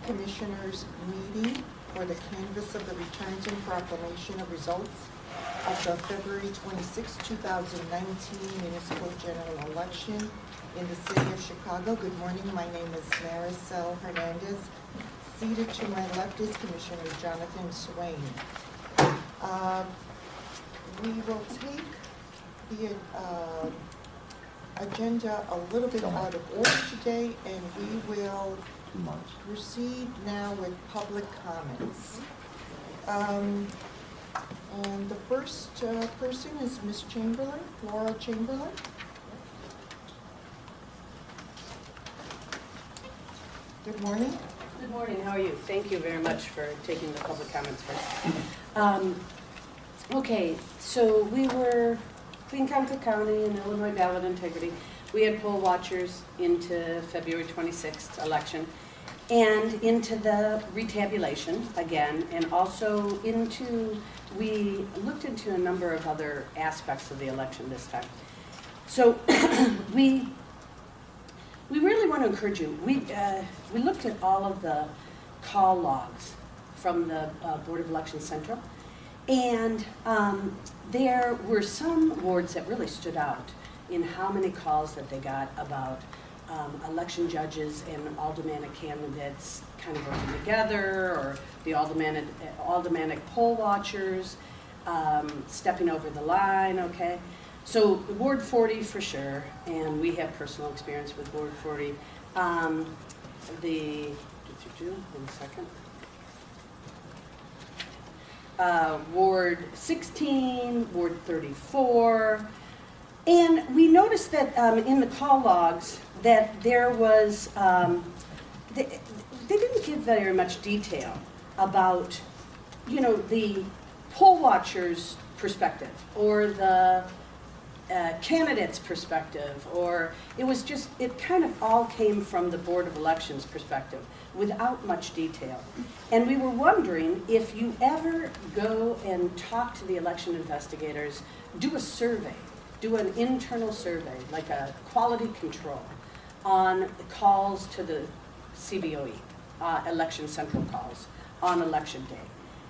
Commissioners meeting for the canvass of the returns and proclamation of results of the February 26, 2019 Municipal General Election in the City of Chicago. Good morning. My name is Marisel Hernandez. Seated to my left is Commissioner Jonathan Swain. We will take the agenda a little bit out of order today, and we will proceed now with public comments. And the first person is Ms. Chamberlain, Laura Chamberlain. Good morning. Good morning. How are you? Thank you very much for taking the public comments first. Okay, so we were Clean County in Illinois Ballot Integrity. We had poll watchers into February 26th election and into the retabulation again, and also we looked into a number of other aspects of the election this time. So we really want to encourage you. We looked at all of the call logs from the Board of Elections Central, and there were some wards that really stood out in how many calls that they got about election judges and aldermanic candidates kind of working together, or the aldermanic poll watchers stepping over the line, okay? So Ward 40 for sure, and we have personal experience with Ward 40. Ward 16, Ward 34, and we noticed that in the call logs that there was, they didn't give very much detail about, the poll watchers' perspective or the candidate's perspective, or it kind of all came from the Board of Elections perspective without much detail. And we were wondering if you ever go and talk to the election investigators, do a survey, do an internal survey, like a quality control on calls to the CBOE, election central calls on election day.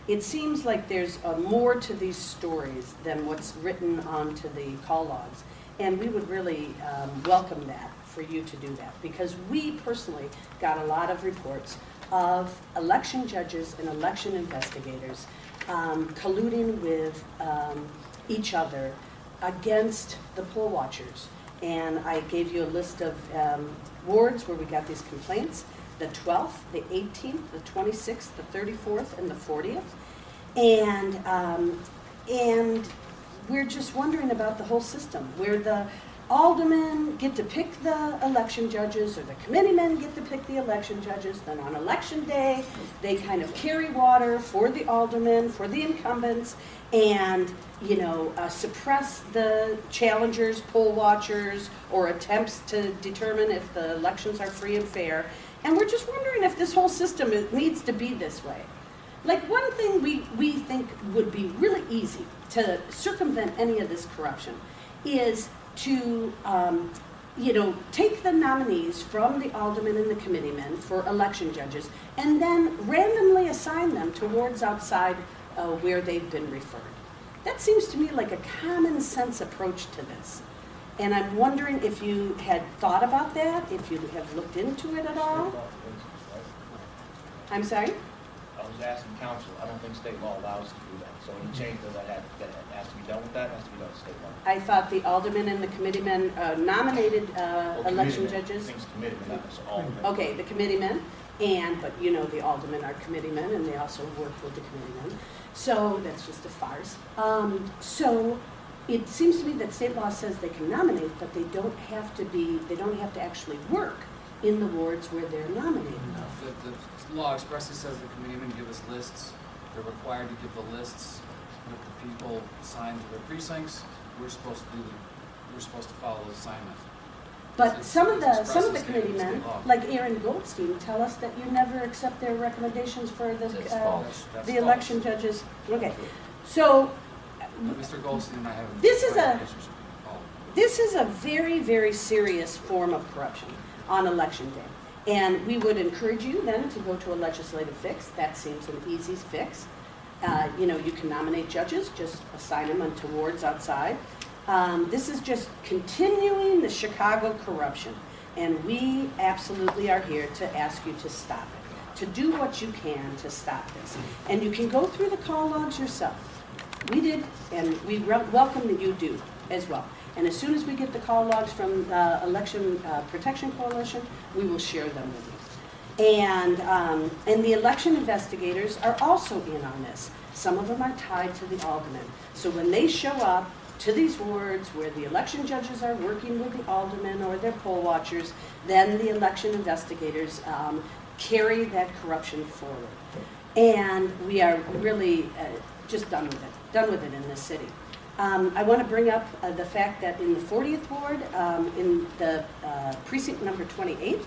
It seems like there's more to these stories than what's written onto the call logs. And we would really welcome that, for you to do that, because we personally got a lot of reports of election judges and election investigators colluding with each other against the poll watchers. And I gave you a list of wards where we got these complaints: the 12th, the 18th, the 26th, the 34th, and the 40th. And we're just wondering about the whole system, where the aldermen get to pick the election judges, or the committeemen get to pick the election judges. Then on election day, they kind of carry water for the aldermen, for the incumbents, and suppress the challengers, poll watchers, or attempts to determine if the elections are free and fair. And we're just wondering if this whole system needs to be this way. Like, one thing we think would be really easy to circumvent any of this corruption is to take the nominees from the aldermen and the committeemen for election judges and then randomly assign them to wards outside where they've been referred. That seems to me like a common sense approach to this. And I'm wondering if you had thought about that, if you have looked into it at all. I'm sorry? I was asking council. I don't think state law allows us to do that. So any change that has to be done with that has to be done with state law. I thought the aldermen and the committeemen nominated election judges. Things committeemen, not just aldermen. Okay, the committeemen, but the aldermen are committeemen, and they also work with the committeemen. So that's just a farce. So it seems to me that state law says they can nominate, but they don't have to actually work in the wards where they're nominated. No, the law expressly says the committeemen give us lists. They're required to give the lists with the people assigned to their precincts. We're supposed to follow those assignments. But some of the committeemen, like Aaron Goldstein, tell us that you never accept their recommendations for the election judges. Okay, so Mr. Goldstein and I have this is a very, very serious form of corruption on election day. And we would encourage you then to go to a legislative fix. That seems an easy fix. You know, you can nominate judges, just assign them onto wards outside. This is just continuing the Chicago corruption. And we absolutely are here to ask you to stop it, to do what you can to stop this. And you can go through the call logs yourself. We did, and we welcome that you do as well. And as soon as we get the call logs from the Election Protection Coalition, we will share them with you. And the election investigators are also in on this. Some of them are tied to the aldermen. So when they show up to these wards where the election judges are working with the aldermen or their poll watchers, then the election investigators carry that corruption forward. And we are really just done with it in this city. I want to bring up the fact that in the 40th ward, in the precinct number 28,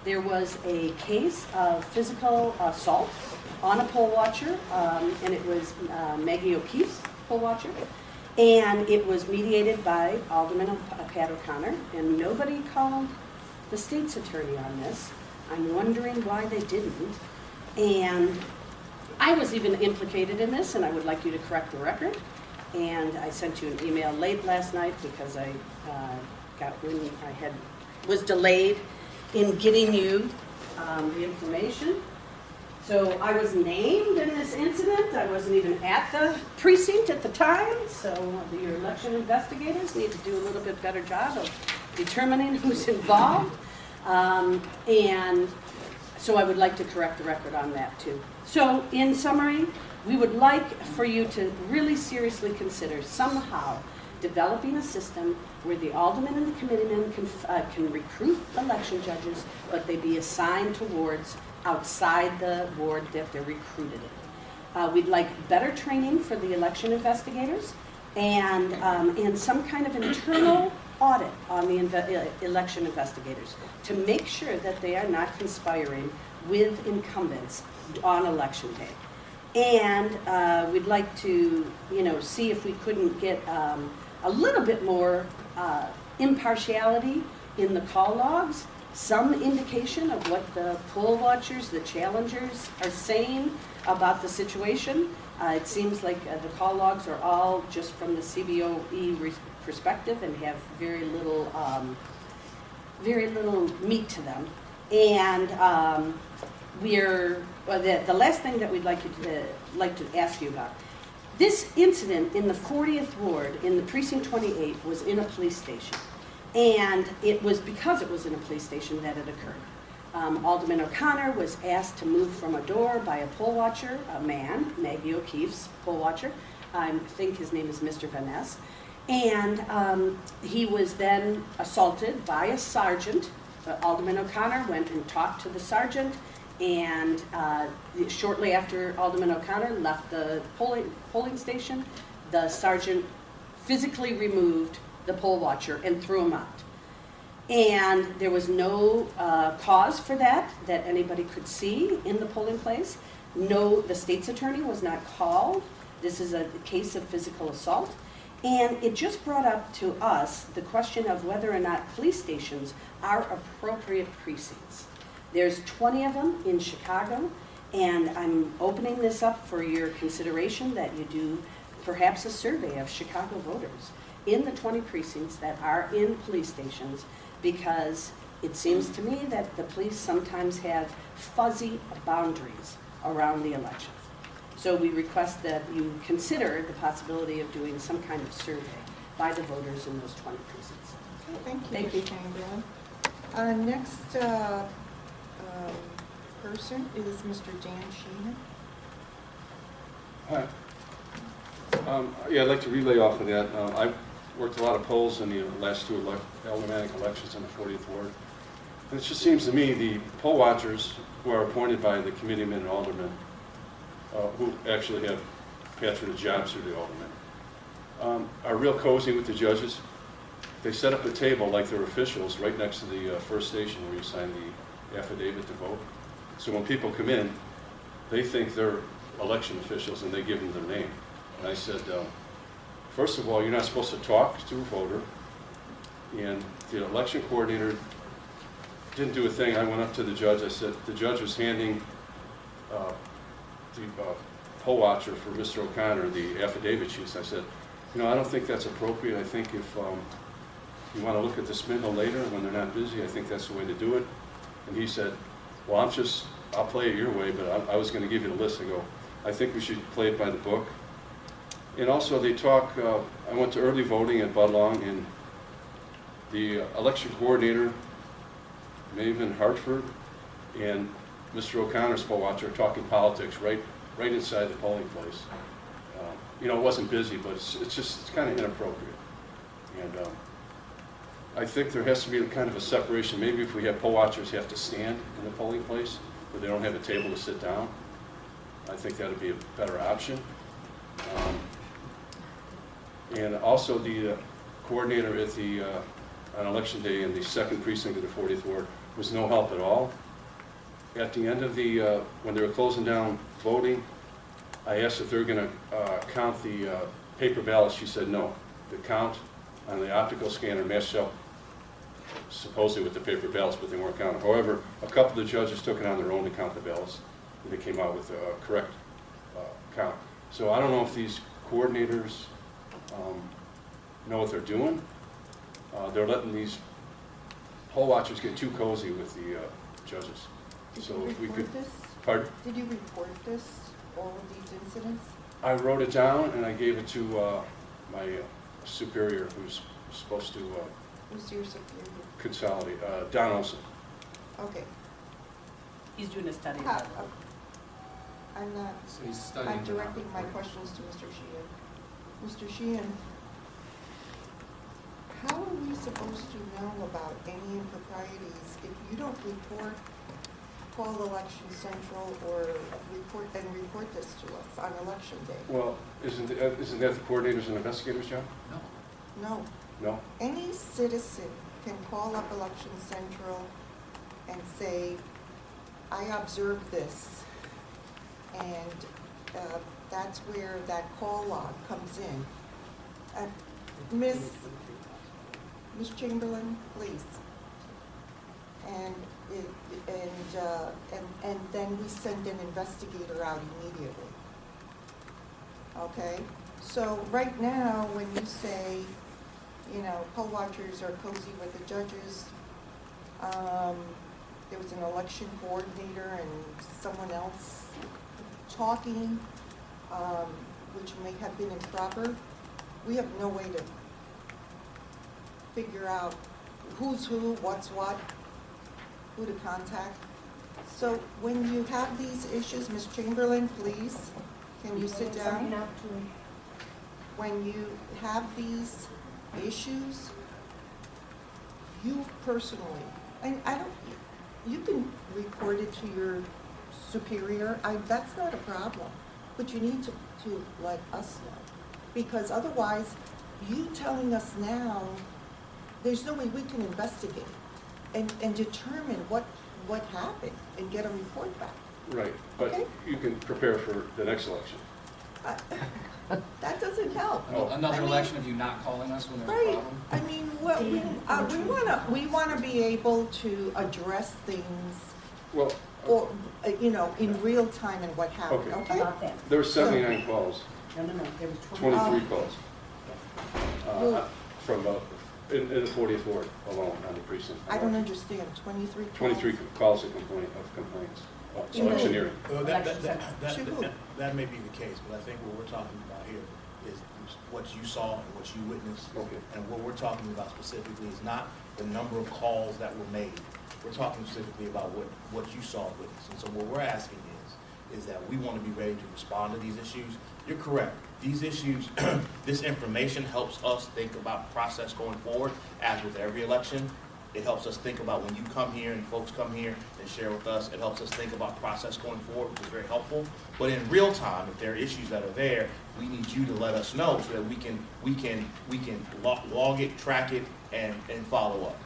there was a case of physical assault on a poll watcher, and it was Maggie O'Keefe's poll watcher, and it was mediated by Alderman Pat O'Connor, and nobody called the state's attorney on this. I'm wondering why they didn't, and I was even implicated in this, and I would like you to correct the record. And I sent you an email late last night because I was delayed in getting you the information. So I was named in this incident. I wasn't even at the precinct at the time. So your election investigators need to do a little bit better job of determining who's involved. And so I would like to correct the record on that too. So in summary, we would like for you to really seriously consider somehow developing a system where the aldermen and the committeemen can recruit election judges, but they be assigned to wards outside the ward that they're recruited in. We'd like better training for the election investigators and some kind of internal audit on the election investigators to make sure that they are not conspiring with incumbents on election day. And we'd like to, see if we couldn't get a little bit more impartiality in the call logs, some indication of what the poll watchers, the challengers are saying about the situation. It seems like the call logs are all just from the CBOE perspective and have very little meat to them. And the last thing that we'd like to ask you about. This incident in the 40th ward in the precinct 28 was in a police station. And it was because it was in a police station that it occurred. Alderman O'Connor was asked to move from a door by a poll watcher, a man, Maggie O'Keefe's poll watcher. I think his name is Mr. Van Ness. And he was then assaulted by a sergeant. Alderman O'Connor went and talked to the sergeant, and shortly after Alderman O'Connor left the polling station, the sergeant physically removed the poll watcher and threw him out. And there was no cause for that anybody could see in the polling place. No, the state's attorney was not called. This is a case of physical assault. And it just brought up to us the question of whether or not police stations are appropriate precincts. There's 20 of them in Chicago, and I'm opening this up for your consideration that you do perhaps a survey of Chicago voters in the 20 precincts that are in police stations, because it seems to me that the police sometimes have fuzzy boundaries around the elections. So we request that you consider the possibility of doing some kind of survey by the voters in those 20 precincts. Okay, Thank you. Ms. Chamberlain. Next person is Mr. Dan Sheehan. Hi. Yeah, I'd like to relay off of that. I've worked a lot of polls in the last two aldermanic elections in the 40th ward. And it just seems to me the poll watchers who are appointed by the committeemen and aldermen, who actually have patronage jobs through the aldermen, are real cozy with the judges. They set up a table like they're officials right next to the first station where you sign the affidavit to vote. So when people come in, they think they're election officials and they give them their name. And I said, first of all, you're not supposed to talk to a voter, and the election coordinator didn't do a thing. I went up to the judge. I said, the judge was handing the poll watcher for Mr. O'Connor the affidavit sheets. I said, you know, I don't think that's appropriate. I think if you want to look at the Smithville later when they're not busy, I think that's the way to do it. And he said, well, I'll play it your way, but I was going to give you the list. I go, I think we should play it by the book. And also they talk, I went to early voting at Budlong, and the election coordinator, Maven Hartford, and Mr. O'Connor's poll watcher are talking politics right inside the polling place. You know, it wasn't busy, but it's kind of inappropriate. And I think there has to be kind of a separation. Maybe if we have poll watchers have to stand in the polling place, where they don't have a table to sit down, I think that would be a better option. And also the coordinator at the on election day in the 2nd precinct of the 40th ward was no help at all. At the end of the, when they were closing down voting, I asked if they were going to count the paper ballots. She said no. The count on the optical scanner matched up supposedly with the paper ballots, but they weren't counted. However, a couple of the judges took it on their own to count the ballots, and they came out with a correct count. So I don't know if these coordinators know what they're doing. They're letting these poll watchers get too cozy with the judges. Did you report this? Pardon? Did you report this, all of these incidents? I wrote it down and I gave it to my superior, who's supposed to Who's your superior? consolidate, Don Olson. Okay. He's doing a study. How- I'm not, So he's studying. I'm directing my questions to Mr. Sheehan. Mr. Sheehan, how are we supposed to know about any improprieties if you don't report Fall Election Central or report this to us on election day? Well, isn't that the coordinators and investigators' job? No. No. No? Any citizen can call up Election Central and say, I observed this, and that's where that call log comes in. Miss Chamberlain, please. And then we send an investigator out immediately. Okay? So right now, when you say, you know, poll watchers are cozy with the judges, there was an election coordinator and someone else talking, which may have been improper. We have no way to figure out who's who, what's what, who to contact. So when you have these issues, Ms. Chamberlain, please, can you sit down? When you have these issues, you personally, and you can report it to your superior, that's not a problem, but you need to let us know. Because otherwise, you telling us now, there's no way we can investigate and determine what happened and get a report back. Right, but Okay. you can prepare for the next election. That doesn't help. Another I mean, election of you not calling us when there's a Right, problem? I mean, we wanna be able to address things, Well, or, you know, in real time and what happened, Okay. okay? About that. there were 79 calls, No, there was 23 calls Well- from in the 40th ward alone on the precinct. I don't understand, 23 calls? 23 calls of complaints, electioneering. Well, Sure. that may be the case, but I think what we're talking about here is what you saw and what you witnessed. Okay. And what we're talking about specifically is not the number of calls that were made. We're talking specifically about what you saw and witnessed. And so what we're asking is that we want to be ready to respond to these issues. You're correct. These issues, this information helps us think about process going forward, as with every election. It helps us think about when you come here and folks come here and share with us, it helps us think about process going forward, which is very helpful. But in real time, if there are issues that are there, we need you to let us know so that we can log it, track it, and follow up.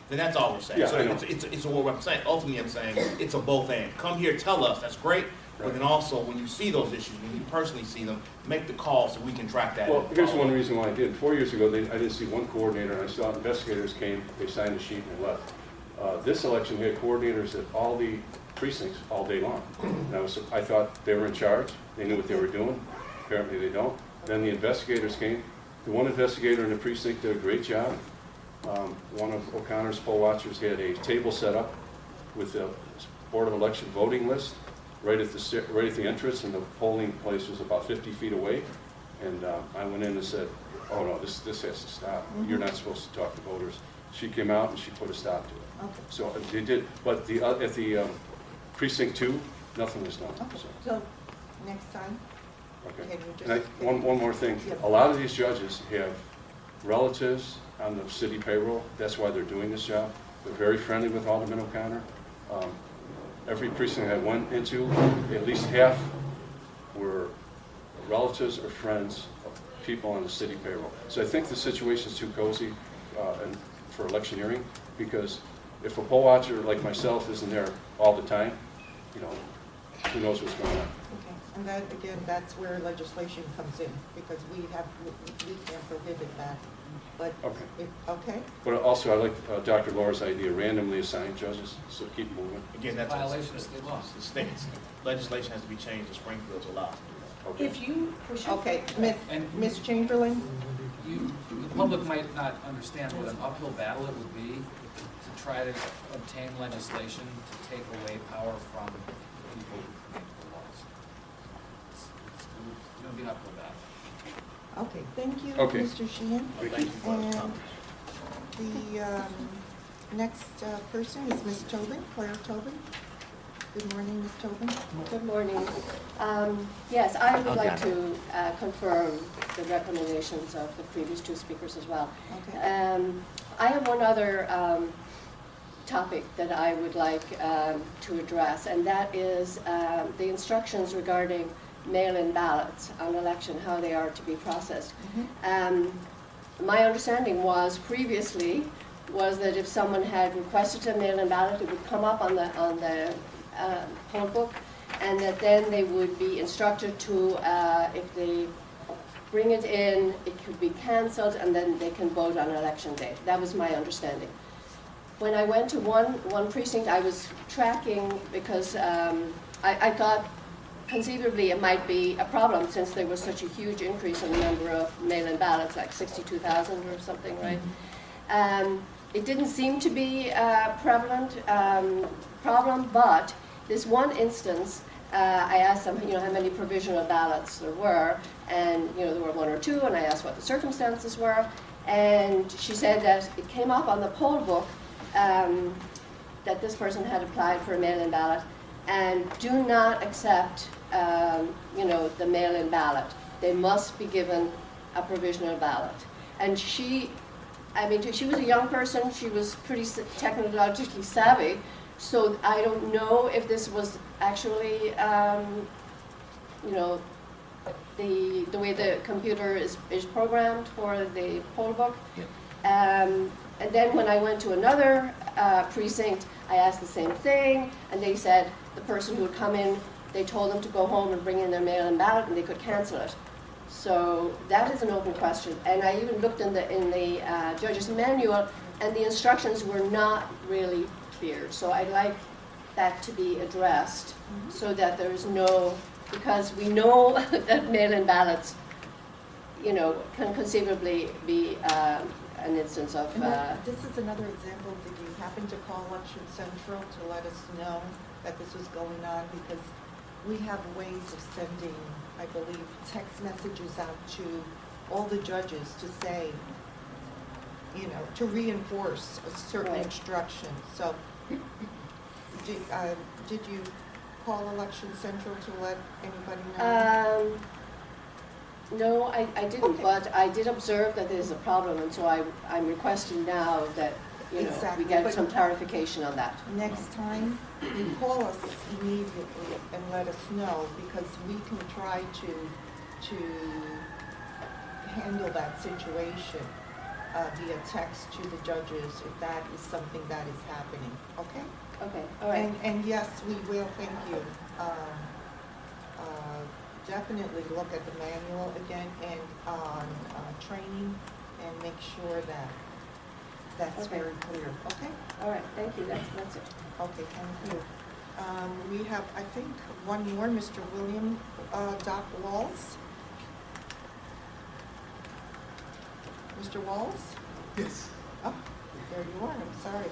Then that's all we're saying. Yeah, So I know. it's what I'm saying. Ultimately, I'm saying it's a both and. Come here, tell us, that's great. But then also, when you see those issues, when you personally see them, make the call so we can track that. Well, and here's follow one up. reason why I did. 4 years ago, I didn't see one coordinator, and I saw investigators came, they signed a sheet and left. This election, we had coordinators at all the precincts all day long. And I thought they were in charge, they knew what they were doing. Apparently they don't. Then the investigators came. The one investigator in the precinct did a great job. One of O'Connor's poll watchers had a table set up with the Board of Election voting list right at the entrance, and the polling place was about 50 feet away. And I went in and said, "Oh no, this has to stop. You're not supposed to talk to voters." She came out and she put a stop to it. Okay. So they did, but at the precinct 2, nothing was done. Okay, So, so next time, okay. can you just? And one more thing. Yes. A lot of these judges have relatives on the city payroll. That's why they're doing this job. They're very friendly with Alderman O'Connor. Every precinct I went into, at least half were relatives or friends of people on the city payroll. So I think the situation's too cozy and for electioneering, because if a poll watcher like myself isn't there all the time, you know, who knows what's going on. Okay, and that, again, that's where legislation comes in, because we can't prohibit that, but. Okay. Okay, But also, I like Dr. Laura's idea, randomly assign judges, so keep moving. Again, that's. Violation of state law. The state's legislation has to be changed to Springfield to allow us to do that. Okay. If you push it. okay, And- Ms. Chamberlain? The public might not understand what an uphill battle it would be to try to obtain legislation to take away power from the people who make the laws. It's going to be an uphill battle. Okay, thank you, Okay. Mr. Sheehan. Thank you for those And comments. the next person is Ms. Tobin, Claire Tobin. Good morning, Ms. Tobin. Good morning. Yes, I would like Okay. to confirm the recommendations of the previous two speakers as well. Okay. I have one other topic that I would like to address, and that is the instructions regarding mail-in ballots on election, how they are to be processed. My understanding was previously that if someone had requested a mail-in ballot, it would come up on the poll book, and that then they would be instructed to, if they bring it in, it could be cancelled, and then they can vote on election day. That was my understanding. When I went to one precinct, I was tracking because I thought conceivably it might be a problem since there was such a huge increase in the number of mail-in ballots, like 62,000 or something, right? It didn't seem to be a prevalent problem, but this one instance, I asked them, how many provisional ballots there were, and there were one or two, and I asked what the circumstances were, and she said that it came up on the poll book that this person had applied for a mail-in ballot, and do not accept, the mail-in ballot. They must be given a provisional ballot. And she was a young person. She was pretty technologically savvy. So I don't know if this was actually, the way the computer is programmed for the poll book. Yep. And then when I went to another precinct, I asked the same thing, and they said the person who would come in, they told them to go home and bring in their mail-in ballot, and they could cancel it. So that is an open question. And I even looked in the judge's manual, and the instructions were not really clear. So I'd like that to be addressed so that there's no, because we know that mail-in ballots, can conceivably be an instance of. This is another example. Did you happen to call Election Central to let us know that this was going on? Because we have ways of sending, I believe, text messages out to all the judges to say, to reinforce a certain Right. instruction. So, did you call Election Central to let anybody know? No, I didn't, Okay. but I did observe that there's a problem, and so I'm requesting now that, Exactly, we get but- some clarification on that. Next time, call us immediately and let us know, because we can try to handle that situation via text to the judges if that is something that is happening, okay? Okay, all right. And yes, we will, thank you. Definitely look at the manual again and on training and make sure that That's Okay. very clear. Okay? All right, thank you, that's it. Okay, thank you. We have, I think, one more, Mr. William Doc Walls. Mr. Walls? Yes, Oh, there you are, I'm sorry.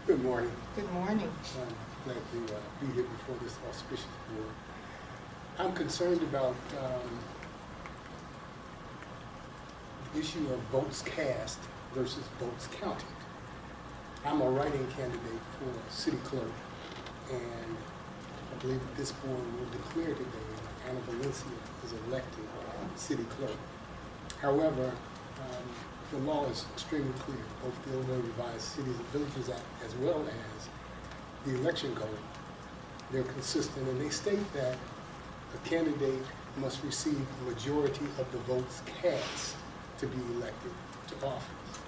good morning. Good morning. I'm glad to be here before this auspicious board. I'm concerned about the issue of votes cast versus votes counted. I'm a write-in candidate for city clerk, and I believe that this board will declare today that Anna Valencia is elected city clerk. However, the law is extremely clear, both the Illinois Revised Cities and Villages Act as well as the election code. They're consistent, and they state that a candidate must receive a majority of the votes cast to be elected to office.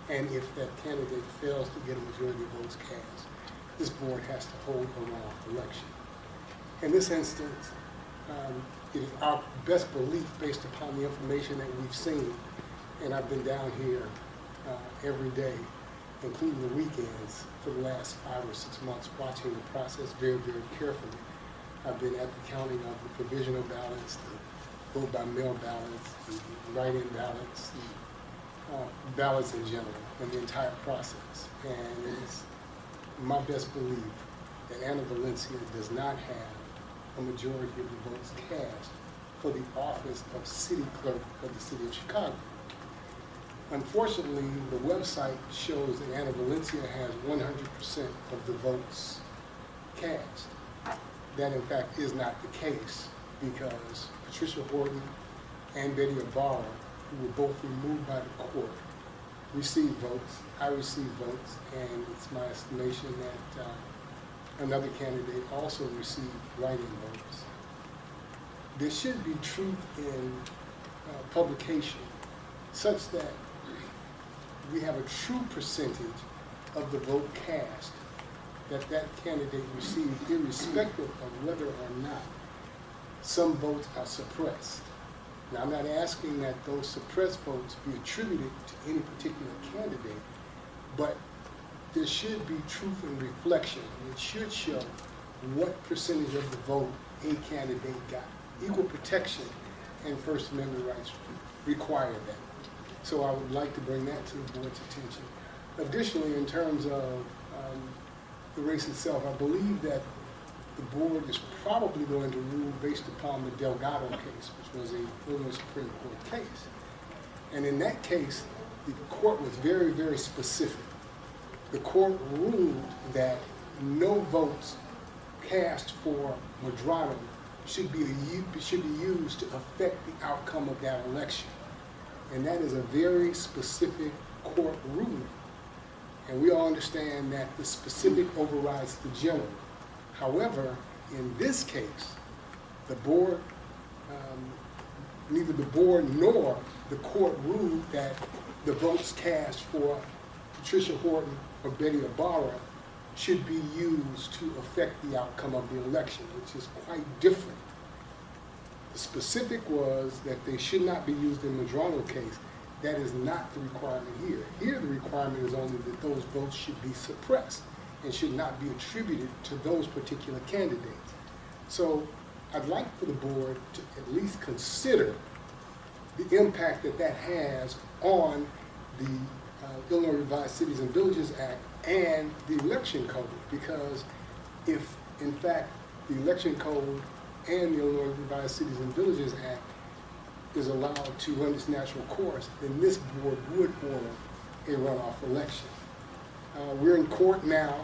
And if that candidate fails to get a majority of votes cast, this board has to hold a runoff election. In this instance, it is our best belief, based upon the information that we've seen, and I've been down here every day, including the weekends, for the last 5 or 6 months, watching the process very, very carefully. I've been at the counting of the provisional ballots, the vote by mail ballots, the write-in ballots, the ballots in general, and the entire process. And it's my best belief that Anna Valencia does not have a majority of the votes cast for the office of city clerk of the city of Chicago. Unfortunately, the website shows that Anna Valencia has 100% of the votes cast. That, in fact, is not the case, because Patricia Horton and Betty Ibarra, who were both removed by the court, received votes. I received votes, and it's my estimation that another candidate also received write-in votes. There should be truth in publication, such that we have a true percentage of the vote cast that candidate received, irrespective of whether or not some votes are suppressed. Now, I'm not asking that those suppressed votes be attributed to any particular candidate, but there should be truth and reflection. It should show what percentage of the vote a candidate got. Equal protection and First Amendment rights require that. So I would like to bring that to the board's attention. Additionally, in terms of the race itself, I believe that the board is probably going to rule based upon the Delgado case, which was a Illinois Supreme Court case. And in that case, the court was very, very specific. The court ruled that no votes cast for Medrano should be used to affect the outcome of that election. And that is a very specific court ruling. And we all understand that the specific overrides the general. However, in this case, the board, neither the board nor the court ruled that the votes cast for Patricia Horton or Betty Ibarra should be used to affect the outcome of the election, which is quite different. The specific was that they should not be used in the Medrano case. That is not the requirement here. Here, the requirement is only that those votes should be suppressed and should not be attributed to those particular candidates. So I'd like for the board to at least consider the impact that that has on the Illinois Revised Cities and Villages Act and the election code, because if, in fact, the election code and the Illinois Revised Cities and Villages Act is allowed to run its natural course, then this board would order a runoff election. We're in court now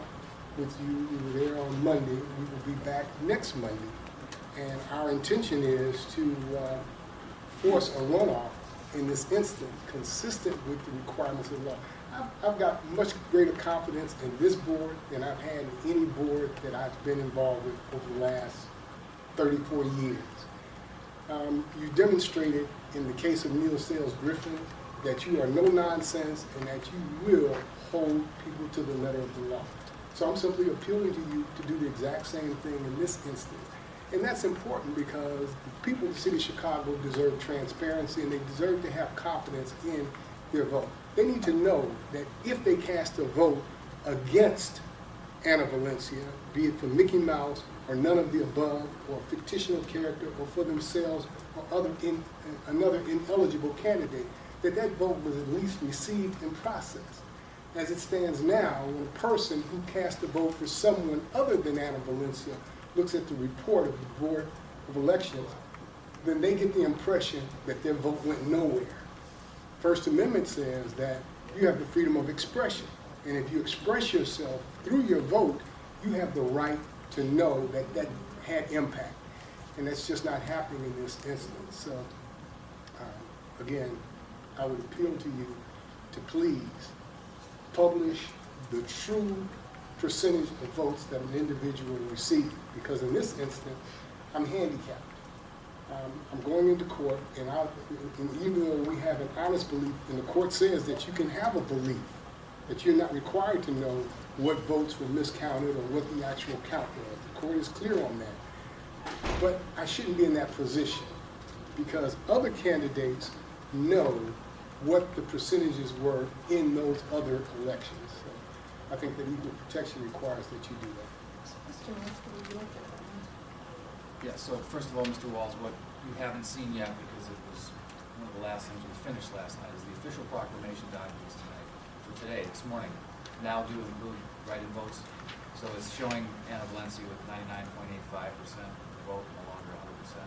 with you. We were there on Monday. We will be back next Monday. And our intention is to force a runoff in this instance consistent with the requirements of the law. I've got much greater confidence in this board than I've had in any board that I've been involved with over the last 34 years. You demonstrated in the case of Neil Sales Griffin that you are no nonsense and that you will hold people to the letter of the law. So I'm simply appealing to you to do the exact same thing in this instance. And that's important because the people of the city of Chicago deserve transparency and they deserve to have confidence in their vote. they need to know that if they cast a vote against Anna Valencia, be it for Mickey Mouse or none of the above, or a fictional character, or for themselves, or another ineligible candidate, that vote was at least received and processed. As it stands now, when a person who cast a vote for someone other than Anna Valencia looks at the report of the Board of Elections, then they get the impression that their vote went nowhere. First Amendment says that you have the freedom of expression, and if you express yourself through your vote, you have the right to know that that had impact. And that's just not happening in this instance. So, again, I would appeal to you to please publish the true percentage of votes that an individual received, because in this instance, I'm handicapped. I'm going into court, and even though we have an honest belief, and the court says that you can have a belief, that you're not required to know what votes were miscounted or what the actual count was. The court is clear on that. But I shouldn't be in that position, because other candidates know what the percentages were in those other elections. So I think that equal protection requires that you do that. Mr. Master, would you like to comment? Yeah, so first of all, Mr. Walls, what you haven't seen yet, because it was one of the last things we finished last night, is the official proclamation documents tonight, for today, this morning, now do include write-in votes. So it's showing Anna Valencia with 99.85% vote, no longer 100%.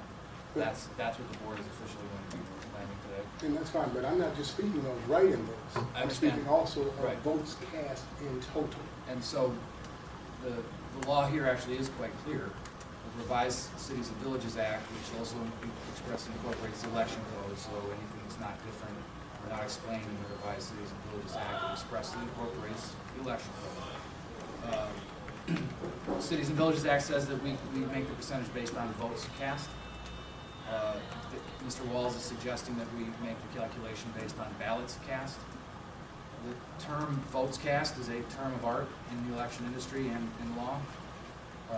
That's what the board is officially going to be proclaiming today. And that's fine, but I'm not just speaking of write-in votes. I I'm understand. speaking also of Right. votes cast in total. And so the law here actually is quite clear. The Revised Cities and Villages Act, which also expressly incorporates the election code, so anything that's not different or not explained in the Revised Cities and Villages Act expressly incorporates the election code. Cities and Villages Act says that we make the percentage based on votes cast. Mr. Walls is suggesting that we make the calculation based on ballots cast. The term votes cast is a term of art in the election industry and in law.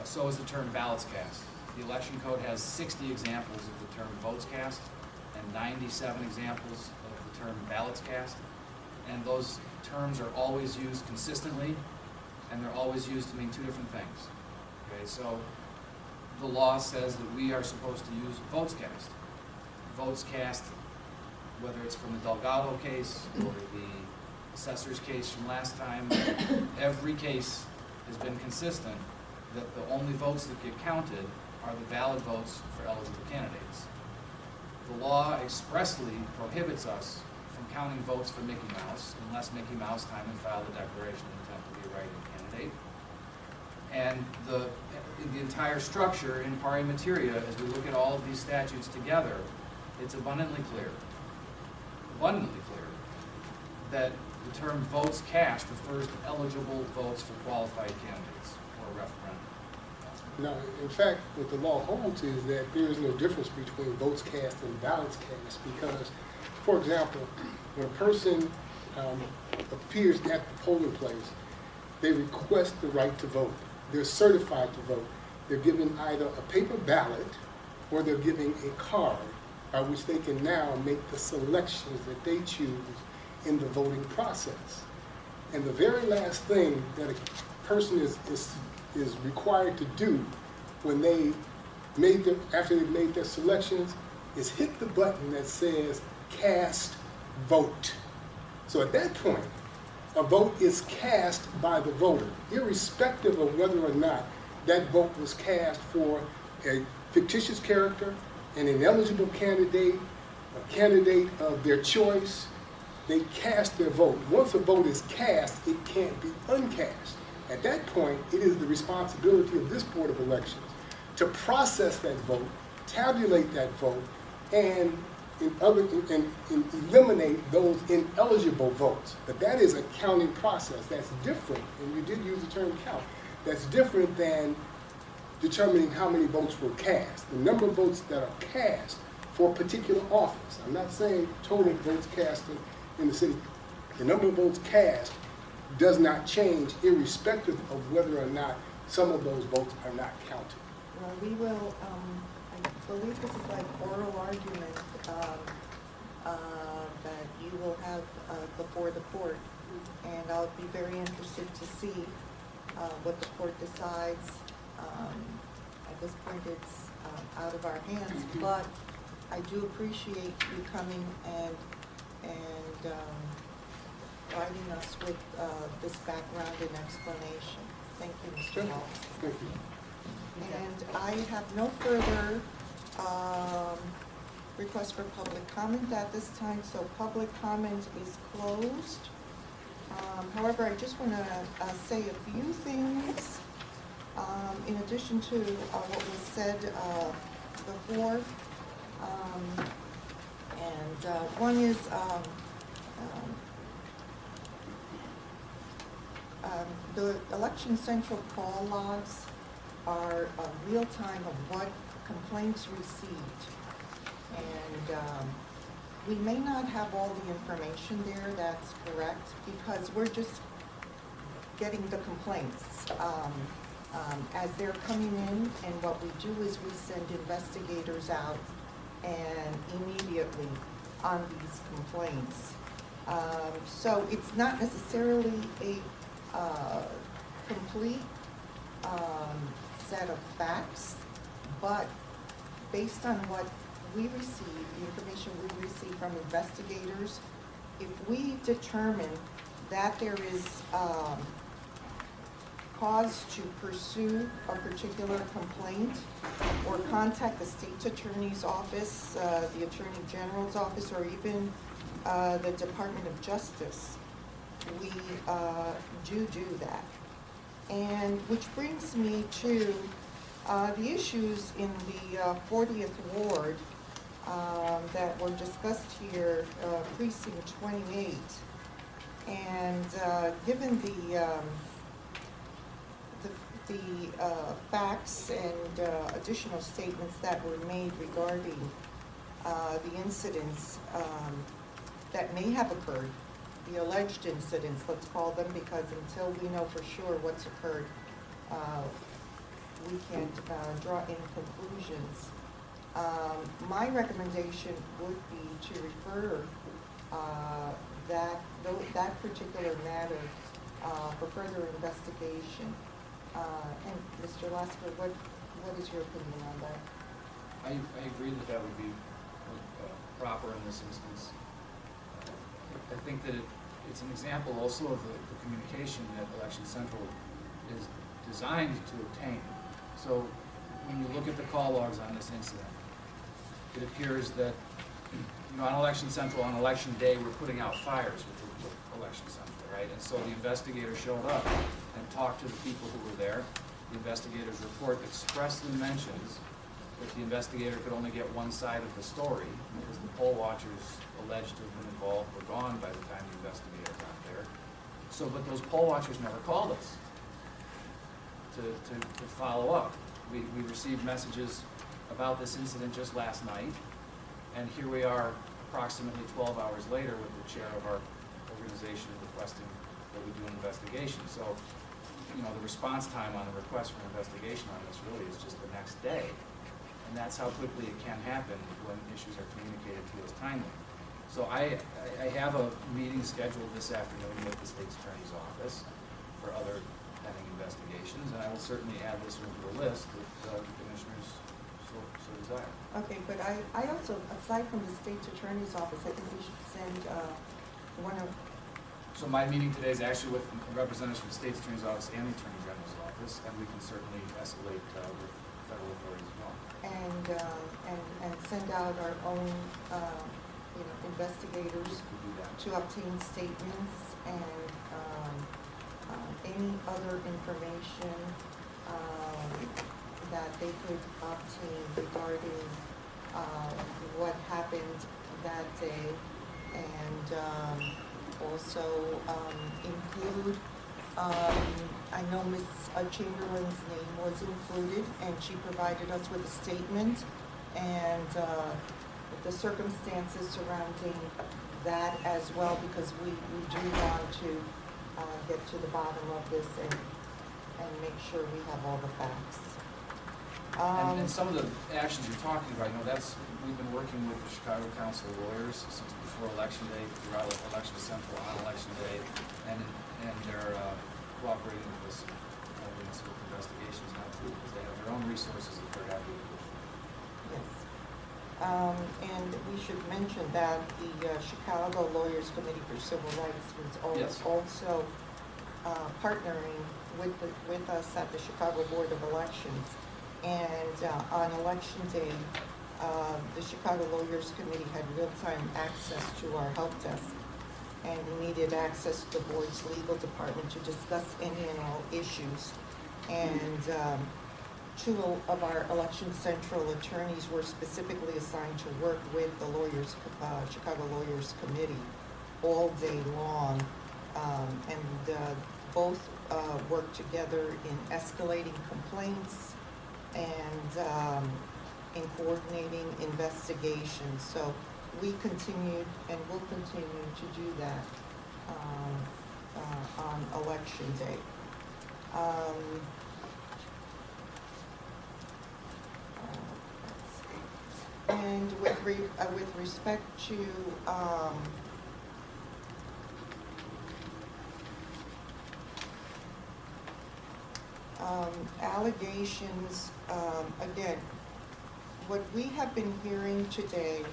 So is the term ballots cast. The election code has 60 examples of the term votes cast and 97 examples of the term ballots cast. And those terms are always used consistently, and they're always used to mean two different things. Okay, so the law says that we are supposed to use votes cast. Votes cast, whether it's from the Delgado case or the assessor's case from last time, every case has been consistent that the only votes that get counted are the valid votes for eligible candidates. The law expressly prohibits us from counting votes for Mickey Mouse unless Mickey Mouse timely filed a declaration of intent to be a write-in candidate. And the entire structure in pari materia, as we look at all of these statutes together, it's abundantly clear that the term votes cast refers to eligible votes for qualified candidates or referendum. Now, in fact, what the law holds is that there is no difference between votes cast and ballots cast, because, for example, when a person appears at the polling place, they request the right to vote. They're certified to vote. They're given either a paper ballot or they're given a card by which they can now make the selections that they choose in the voting process. And the very last thing that a person is required to do when after they've made their selections is hit the button that says cast vote. So at that point, a vote is cast by the voter, irrespective of whether or not that vote was cast for a fictitious character, an ineligible candidate, a candidate of their choice. They cast their vote. Once a vote is cast, it can't be uncast. At that point, it is the responsibility of this Board of Elections to process that vote, tabulate that vote, and eliminate those ineligible votes. But that is a counting process. That's different, and you did use the term count. That's different than determining how many votes were cast. The number of votes that are cast for a particular office. I'm not saying total votes cast in the city. The number of votes cast does not change irrespective of whether or not some of those votes are not counted. Well, we will, I believe this is like oral argument that you will have before the court. And I'll be very interested to see what the court decides. At this point, it's out of our hands, but I do appreciate you coming and providing us with this background and explanation. Thank you, Mr. Hall. Thank you. And I have no further requests for public comment at this time, so public comment is closed. However, I just want to say a few things in addition to what was said before. One is the Election Central call logs are real time of what complaints received. And we may not have all the information there, that's correct, because we're just getting the complaints as they're coming in, and what we do is we send investigators out and immediately on these complaints. So it's not necessarily a complete set of facts, but based on what we receive, the information we receive from investigators, if we determine that there is cause to pursue a particular complaint or contact the state's attorney's office, the attorney general's office, or even the Department of Justice, we do that. And which brings me to the issues in the 40th Ward that were discussed here, precinct 28. And given the facts and additional statements that were made regarding the incidents that may have occurred, the alleged incidents, let's call them, because until we know for sure what's occurred, we can't draw any conclusions. My recommendation would be to refer that particular matter for further investigation. And Mr. Lasker, what is your opinion on that? I agree that that would be proper in this instance. I think that it's an example also of the communication that Election Central is designed to obtain. So when you look at the call logs on this incident, it appears that, you know, on Election Central, on election day, we're putting out fires with Election Central, right? And so the investigator showed up and talked to the people who were there. The investigator's report expressly mentions that the investigator could only get one side of the story because the poll watchers alleged to have been involved were gone by the time the investigator got there. So, but those poll watchers never called us to follow up. We received messages about this incident just last night, and here we are approximately 12 hours later with the chair of our organization requesting that we do an investigation. So, you know, the response time on the request for an investigation on this really is just the next day. And that's how quickly it can happen when issues are communicated to us timely. So I have a meeting scheduled this afternoon with the state's attorney's office for other pending investigations, and I will certainly add this to the list if the commissioners so desire. Okay, but I also, aside from the state's attorney's office, I think we should send one of... So my meeting today is actually with representatives from the state's attorney's office and the attorney general's office, and we can certainly escalate with federal authorities as well. And send out our own, investigators to obtain statements and any other information that they could obtain regarding what happened that day, and also include, I know Ms. Chamberlain's name was included, and she provided us with a statement, and the circumstances surrounding that as well, because we do want to get to the bottom of this and make sure we have all the facts. And some of the actions you're talking about, we've been working with the Chicago Council of Lawyers since before Election Day, throughout Election Central on Election Day, and they're cooperating with us in some investigations now too, because they have their own resources that they're happy with. Yes. And we should mention that the Chicago Lawyers Committee for Civil Rights was Yes. also partnering with us at the Chicago Board of Elections. And on Election Day, the Chicago Lawyers Committee had real-time access to our help desk and needed access to the board's legal department to discuss any and all issues. And two of our Election Central attorneys were specifically assigned to work with the Chicago Lawyers Committee all day long. And both worked together in escalating complaints and in coordinating investigations. So we continued and will continue to do that on Election Day. And with respect to allegations, again, what we have been hearing today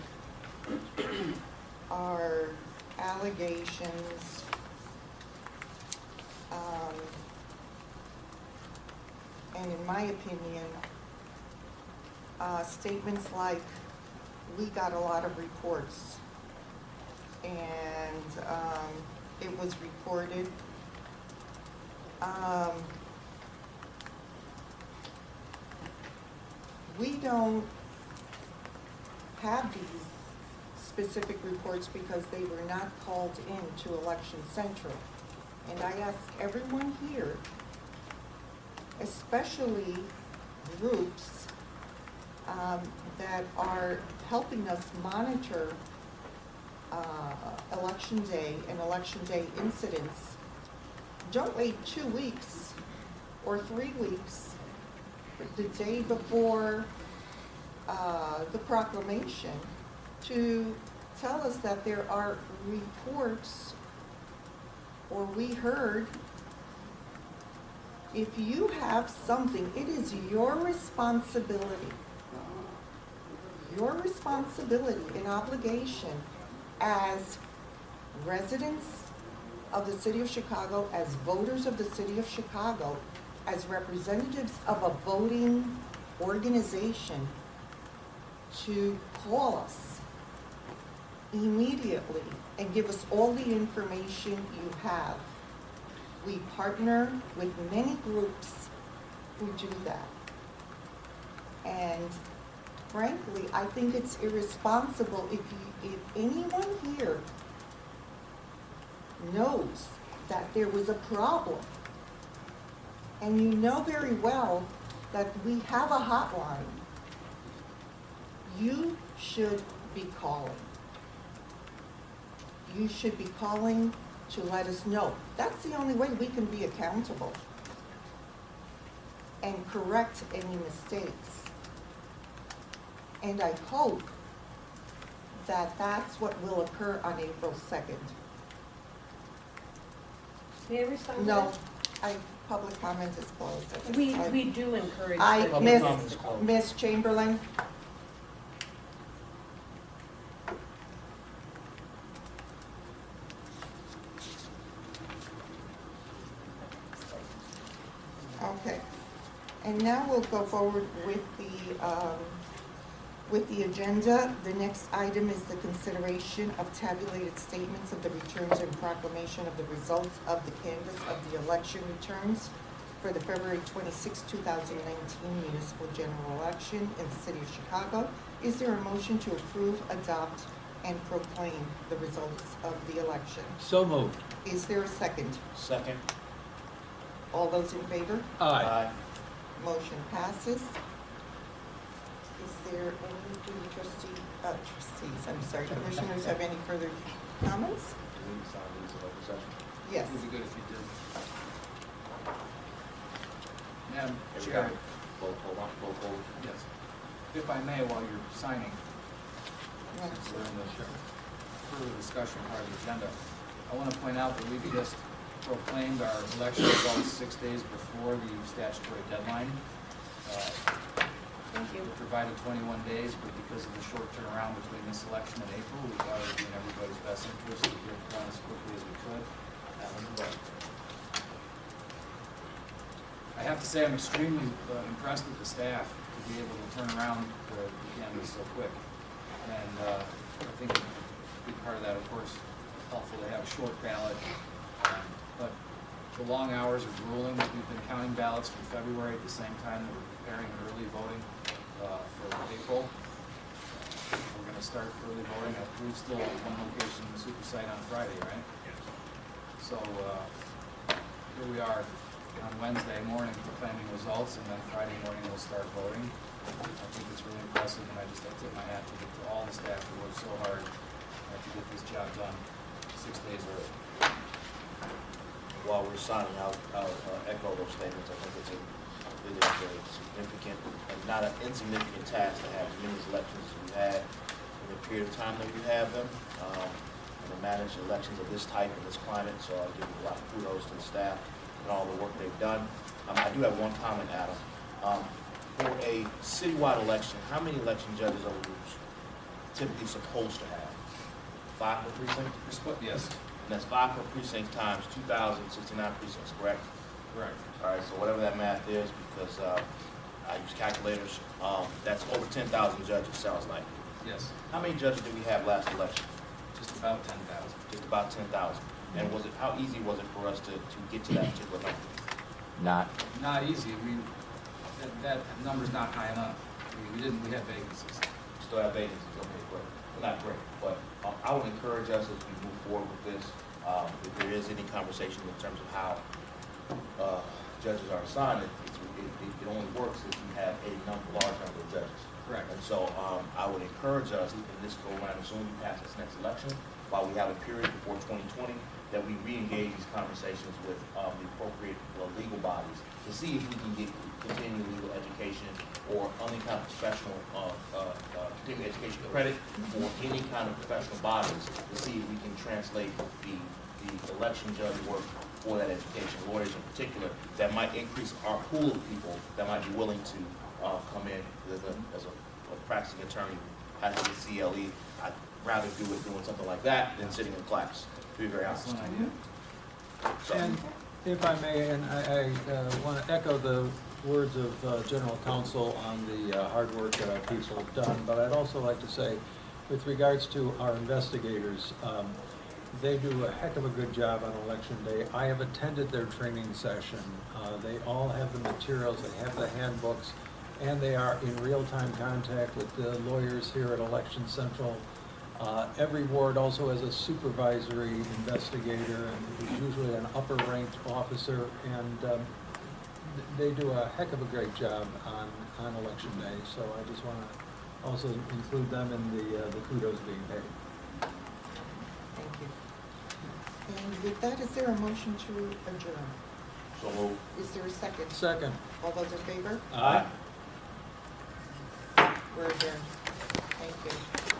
are allegations and in my opinion, statements like, we got a lot of reports and it was reported. We don't have these specific reports because they were not called in to Election Central. And I ask everyone here, especially groups that are helping us monitor Election Day and Election Day incidents, don't wait 2 weeks or 3 weeks the day before the proclamation to tell us that there are reports or we heard. If you have something, it is your responsibility and obligation as residents of the city of Chicago, as voters of the city of Chicago, as representatives of a voting organization, to call us immediately and give us all the information you have. We partner with many groups who do that. And frankly, I think it's irresponsible if anyone here knows that there was a problem, and you know very well that we have a hotline, you should be calling. You should be calling to let us know. That's the only way we can be accountable and correct any mistakes. And I hope that that's what will occur on April 2nd. May I respond to No, that? public comment is closed. We do encourage. Public comment is closed. Miss Chamberlain? Okay, and now we'll go forward with the agenda. The next item is the consideration of tabulated statements of the returns and proclamation of the results of the canvass of the election returns for the February 26, 2019 municipal general election in the city of Chicago. Is there a motion to approve, adopt, and proclaim the results of the election? So moved. Is there a second? Second. All those in favor? Aye. Motion passes. Is there any, do the trustees, I'm sorry, commissioners have any further comments? Do we sign these in open session? Yes. It would be good if you did. Madam Here we Chair, go. hold on, roll call. Yes. If I may, while you're signing, Right. since we're in the further discussion part of the agenda, I want to point out that we've just proclaimed our election results 6 days before the statutory deadline. Thank you. We provided 21 days, but because of the short turnaround between this election and April, we thought it would be in everybody's best interest to get it done as quickly as we could. I have to say, I'm extremely impressed with the staff to be able to turn around the canvas so quick. And I think a big part of that, of course, is helpful to have a short ballot. But the long hours are grueling. We've been counting ballots from February at the same time that we're preparing early voting for April. We're going to start early voting. I believe still at one location in the super site on Friday, right? So here we are on Wednesday morning proclaiming results, and then Friday morning we'll start voting. I think it's really impressive, and I just have to tip my hat to all the staff who worked so hard to get this job done 6 days early. While we're signing out, I'll echo those statements. I think it is a significant and not an insignificant task to have as many elections as we've had in the period of time that we have them, and to manage elections of this type in this climate. So I'll give a lot of kudos to the staff and all the work they've done. I do have one comment, Adam. For a citywide election, how many election judges are we typically supposed to have? 5 per precinct? Yes. And that's 5 per precinct times 2,069 precincts, correct? Correct. All right, so whatever that math is, because I use calculators, that's over 10,000 judges, sounds like. Yes. How many judges did we have last election? Just about 10,000. Just about 10,000. And how easy was it for us to get to that particular number? Not easy. That number's not high enough. We had vacancies. Still have vacancies, okay, great. Well, not great, but I would encourage us as we move forward with this, if there is any conversation in terms of how judges are assigned, it only works if you have a large number of judges. Correct. And so I would encourage us in this go around, as soon as we pass this next election, while we have a period before 2020, that we re-engage these conversations with the appropriate legal bodies to see if we can get continuing legal education or any kind of professional continuing education credit for any kind of professional bodies to see if we can translate the election judge work for that education, lawyers in particular, that might increase our pool of people that might be willing to come in as a practicing attorney, has a CLE. I'd rather do it doing something like that than sitting in class, to be very honest. Excellent idea. So, And if I may, and I want to echo the words of General Counsel on the hard work that our people have done, but I'd also like to say, with regards to our investigators, they do a heck of a good job on election day. I have attended their training session. They all have the materials, they have the handbooks, and they are in real-time contact with the lawyers here at Election Central. Every ward also has a supervisory investigator, and who's usually an upper-ranked officer, and they do a heck of a great job on election day. So I just want to also include them in the kudos being paid. Thank you. And with that, is there a motion to adjourn? so move. Is there a second? Second. All those in favor? Aye. We're adjourned. Thank you.